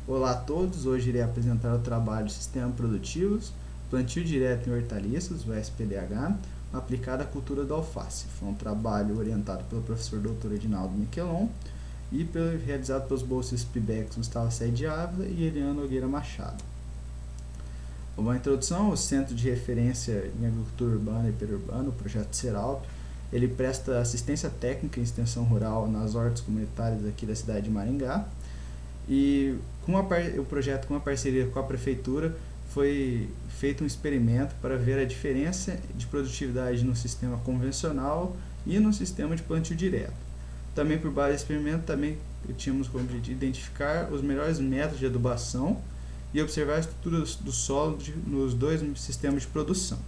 Olá a todos, hoje irei apresentar o trabalho Sistemas Produtivos, Plantio Direto em Hortaliças, o SPDH, aplicado à cultura da alface. Foi um trabalho orientado pelo professor Dr. Edinaldo Miquelon e realizado pelos bolsistas PIBEX Gustavo Sede Ávila e Eliana Nogueira Machado. Uma introdução: o Centro de Referência em Agricultura Urbana e Periurbana, o Projeto Seralto, ele presta assistência técnica em extensão rural nas hortas comunitárias aqui da cidade de Maringá. E o projeto, com uma parceria com a prefeitura, foi feito um experimento para ver a diferença de produtividade no sistema convencional e no sistema de plantio direto. Também por base do experimento, tínhamos como objetivo identificar os melhores métodos de adubação e observar a estrutura do solo nos dois sistemas de produção.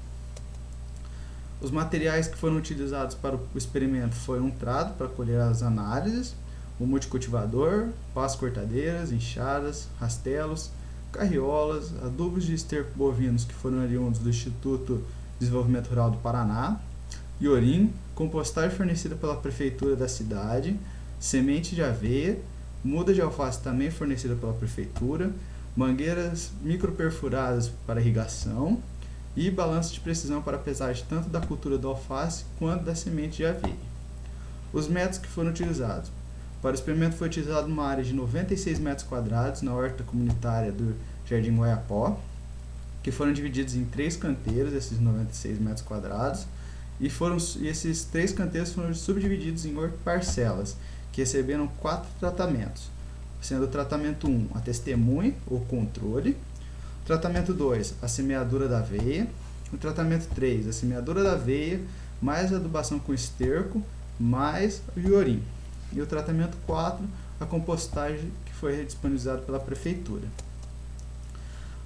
Os materiais que foram utilizados para o experimento foi um trado para colher as análises, o multicultivador, pás cortadeiras, enxadas, rastelos, carriolas, adubos de esterco bovinos que foram oriundos do Instituto de Desenvolvimento Rural do Paraná, iorim, compostagem fornecida pela prefeitura da cidade, semente de aveia, muda de alface também fornecida pela prefeitura, mangueiras microperfuradas para irrigação e balanço de precisão para pesagem tanto da cultura do alface quanto da semente de aveia. Os métodos que foram utilizados: para o experimento foi utilizado uma área de 96 metros quadrados na horta comunitária do Jardim Guaiapó, que foram divididos em 3 canteiros, esses 96 metros quadrados, e esses 3 canteiros foram subdivididos em 8 parcelas, que receberam 4 tratamentos, sendo o tratamento 1, a testemunha ou controle, o tratamento 2, a semeadura da aveia, o tratamento 3, a semeadura da aveia, mais adubação com esterco, mais o iorim. E o tratamento 4, a compostagem que foi disponibilizada pela prefeitura.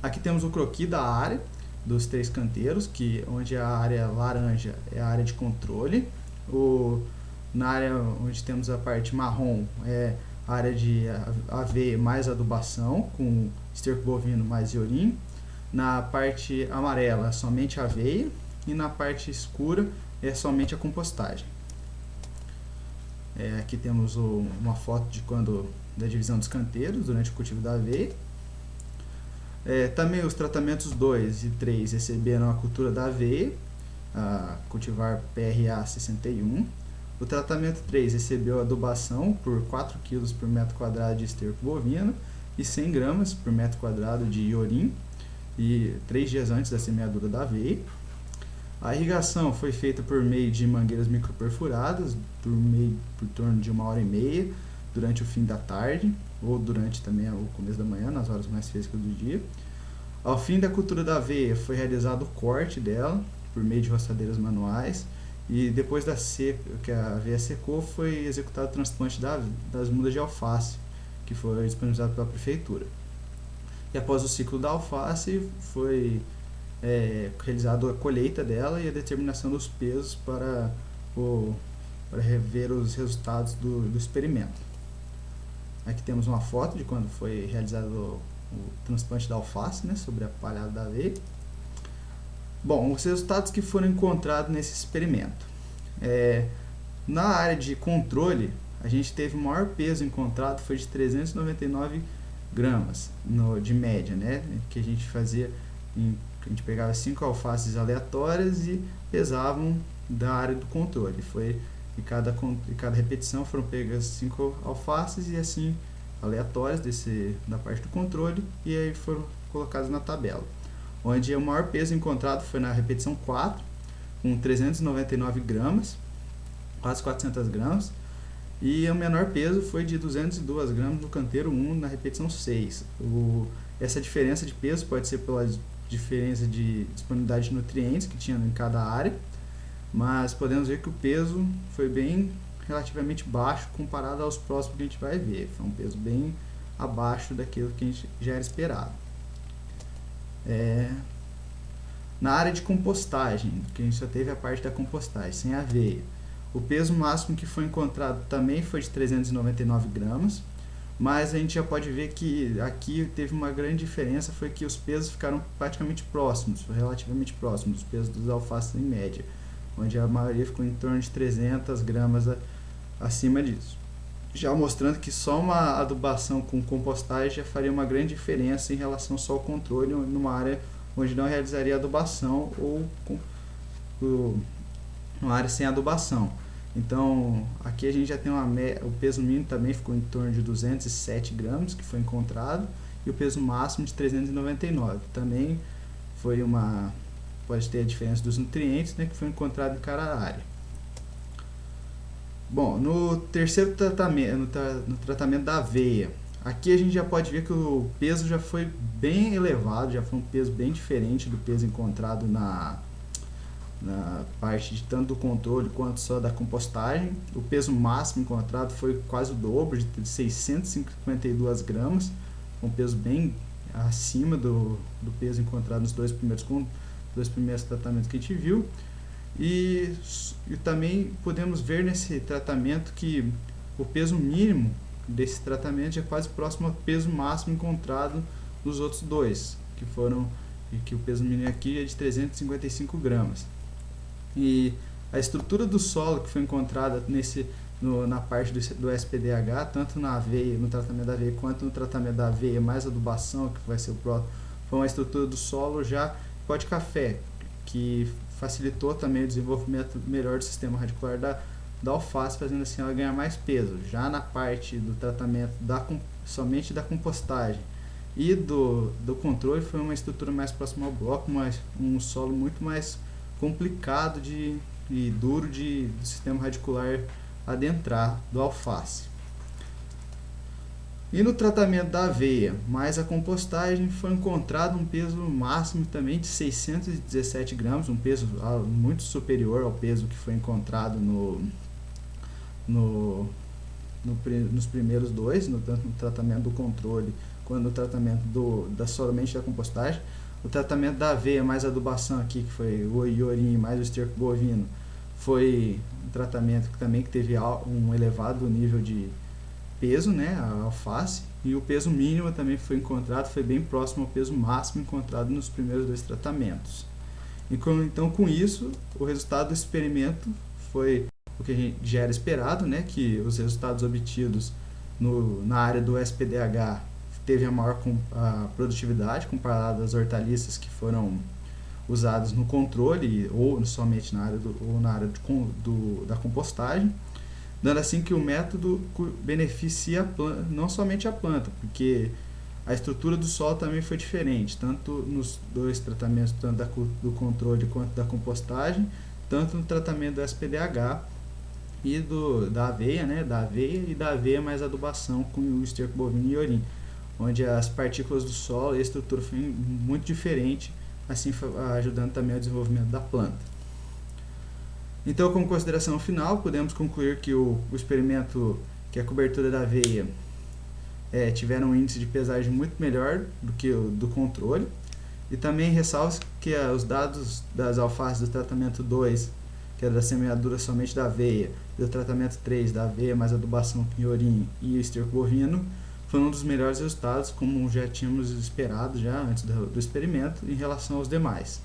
Aqui temos o croquis da área dos 3 canteiros, onde a área laranja é a área de controle, na área onde temos a parte marrom é a área de aveia mais adubação, com esterco bovino mais iorim, na parte amarela somente aveia e na parte escura é somente a compostagem. Aqui temos uma foto da divisão dos canteiros durante o cultivo da aveia. Também os tratamentos 2 e 3 receberam a cultura da aveia, a cultivar PRA 61. O tratamento 3 recebeu a adubação por 4 kg por metro quadrado de esterco bovino e 100 gramas por metro quadrado de iorim, e 3 dias antes da semeadura da aveia. A irrigação foi feita por meio de mangueiras microperfuradas, por torno de 1h30, durante o fim da tarde, ou durante também o começo da manhã, nas horas mais frescas do dia. Ao fim da cultura da aveia, foi realizado o corte dela, por meio de roçadeiras manuais, e depois que a aveia secou, foi executado o transplante das mudas de alface, que foi disponibilizado pela prefeitura. E após o ciclo da alface, foi realizada a colheita dela e a determinação dos pesos para rever os resultados do experimento. Aqui temos uma foto de quando foi realizado o transplante da alface, sobre a palhada da aveia. Bom, os resultados que foram encontrados nesse experimento. Na área de controle, a gente teve o maior peso encontrado, foi de 399 gramas de média, que a gente fazia a gente pegava 5 alfaces aleatórias e pesavam da área do controle. Em cada repetição foram pegas 5 alfaces e assim aleatórias da parte do controle, e aí foram colocadas na tabela. Onde o maior peso encontrado foi na repetição 4, com 399 gramas, quase 400 gramas, e o menor peso foi de 202 gramas no canteiro 1, na repetição 6. Essa diferença de peso pode ser pela diferença de disponibilidade de nutrientes que tinha em cada área, mas podemos ver que o peso foi relativamente baixo comparado aos próximos que a gente vai ver. Foi um peso bem abaixo daquilo que a gente já era esperado. Na área de compostagem, que a gente só teve a parte da compostagem, sem aveia, o peso máximo que foi encontrado também foi de 399 gramas, mas a gente já pode ver que aqui teve uma grande diferença, foi que os pesos ficaram praticamente próximos, relativamente próximos, os pesos dos alfaces em média, onde a maioria ficou em torno de 300 gramas acima disso. já mostrando que só uma adubação com compostagem já faria uma grande diferença em relação só ao controle numa área onde não realizaria adubação ou uma área sem adubação. Então, aqui a gente já tem o peso mínimo também ficou em torno de 207 gramas, que foi encontrado, e o peso máximo de 399. Também pode ter a diferença dos nutrientes, né, que foi encontrado em cada área. Bom, no terceiro tratamento, no tratamento da aveia, aqui a gente já pode ver que o peso já foi bem elevado, já foi um peso bem diferente do peso encontrado na parte de tanto do controle quanto só da compostagem. O peso máximo encontrado foi quase o dobro, de 652 gramas, um peso bem acima do peso encontrado nos dois primeiros tratamentos que a gente viu. E também podemos ver nesse tratamento que o peso mínimo desse tratamento é quase próximo ao peso máximo encontrado nos outros dois, que o peso mínimo aqui é de 355 gramas. E a estrutura do solo que foi encontrada na parte do SPDH, tanto na aveia, no tratamento da aveia, quanto no tratamento da aveia mais adubação, que vai ser o próximo, foi uma estrutura do solo já pó de café, que facilitou também o desenvolvimento melhor do sistema radicular da alface, fazendo assim ela ganhar mais peso. Já na parte do tratamento somente da compostagem e do controle, foi uma estrutura mais próxima ao bloco, mas um solo muito mais complicado e duro do sistema radicular adentrar do alface. E no tratamento da aveia mais a compostagem, foi encontrado um peso máximo também de 617 gramas, um peso muito superior ao peso que foi encontrado nos primeiros dois, tanto no tratamento do controle quanto no tratamento somente da compostagem. O tratamento da aveia mais adubação aqui, que foi o iorim mais o esterco bovino, foi um tratamento que também teve um elevado nível de peso, né, a alface, e o peso mínimo também foi encontrado, foi bem próximo ao peso máximo encontrado nos primeiros dois tratamentos. Então, com isso, o resultado do experimento foi o que a gente já era esperado, né, que os resultados obtidos na área do SPDH teve a maior produtividade comparada às hortaliças que foram usadas no controle ou somente na área da compostagem, dando assim que o método beneficia não somente a planta, porque a estrutura do solo também foi diferente, tanto nos dois tratamentos, tanto do controle quanto da compostagem, tanto no tratamento do SPDH e da aveia, né, da aveia mais adubação com o esterco bovino e iorim, onde as partículas do solo e a estrutura foi muito diferente, assim ajudando também ao desenvolvimento da planta. Então, como consideração final, podemos concluir que o experimento, que a cobertura da aveia tiveram um índice de pesagem muito melhor do que o do controle, e também ressalva que os dados das alfaces do tratamento 2, que era da semeadura somente da aveia, e do tratamento 3, da aveia mais adubação com iorim e esterco bovino, foi um dos melhores resultados, como já tínhamos esperado já antes do experimento, em relação aos demais.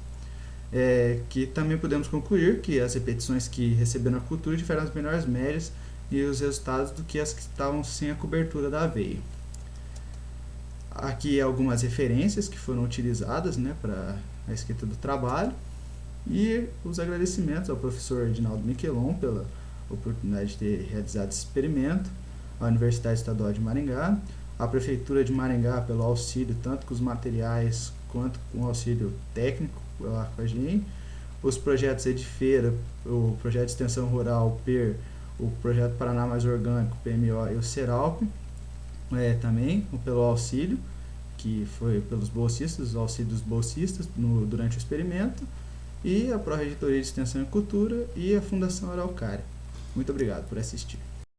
Que também podemos concluir que as repetições que receberam a cultura tiveram as melhores médias e os resultados do que as que estavam sem a cobertura da aveia. Aqui algumas referências que foram utilizadas, né, para a escrita do trabalho, e os agradecimentos ao professor Edinaldo Miquelon pela oportunidade de ter realizado esse experimento, à Universidade Estadual de Maringá, à Prefeitura de Maringá pelo auxílio tanto com os materiais quanto com o auxílio técnico lá com a gente, os projetos Edifeira, o projeto de extensão rural, o PER, o projeto Paraná Mais Orgânico, PMO, e o Seralp, também pelo auxílio, que foi pelos bolsistas, o auxílio dos bolsistas durante o experimento, e a Pró-Reitoria de Extensão e Cultura e a Fundação Araucária. Muito obrigado por assistir.